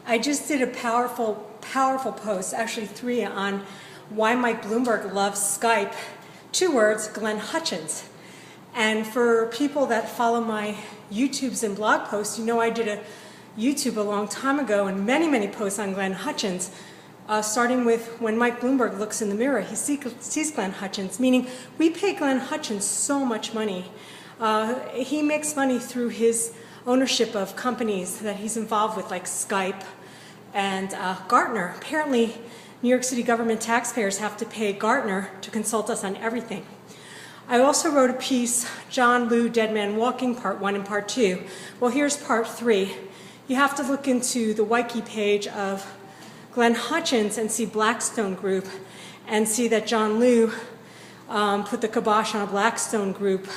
I just did a powerful post, actually 3, on why Mike Bloomberg loves Skype. 2 words, Glenn Hutchins. And for people that follow my YouTubes and blog posts, you know I did a YouTube a long time ago and many posts on Glenn Hutchins, starting with when Mike Bloomberg looks in the mirror, he sees Glenn Hutchins, meaning we pay Glenn Hutchins so much money. He makes money through his ownership of companies that he's involved with, like Skype and Gartner. Apparently, New York City government taxpayers have to pay Gartner to consult us on everything. I also wrote a piece, John Liu, Dead Man Walking, Part 1 and Part 2. Well, here's Part 3. You have to look into the wiki page of Glenn Hutchins and see Blackstone Group and see that John Liu put the kibosh on a Blackstone Group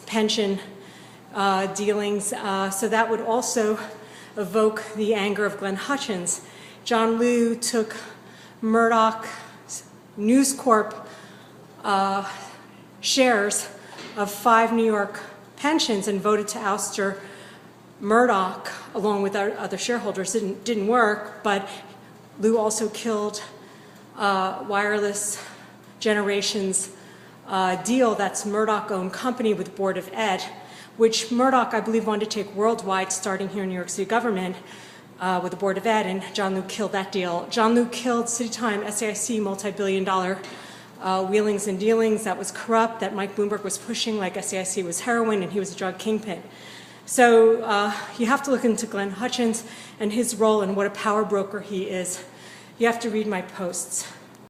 pension dealings. So that would also evoke the anger of Glenn Hutchins. John Liu took Murdoch News Corp shares of 5 New York pensions and voted to ouster Murdoch along with our other shareholders. Didn't work, but Liu also killed Wireless Generations deal, that's Murdoch-owned company with Board of Ed, which Murdoch, I believe, wanted to take worldwide, starting here in New York City government with the Board of Ed, and John Liu killed that deal. John Liu killed CityTime, SAIC, multi-billion-dollar wheelings and dealings that was corrupt, that Mike Bloomberg was pushing like SAIC was heroin and he was a drug kingpin. So you have to look into Glenn Hutchins and his role and what a power broker he is. You have to read my posts.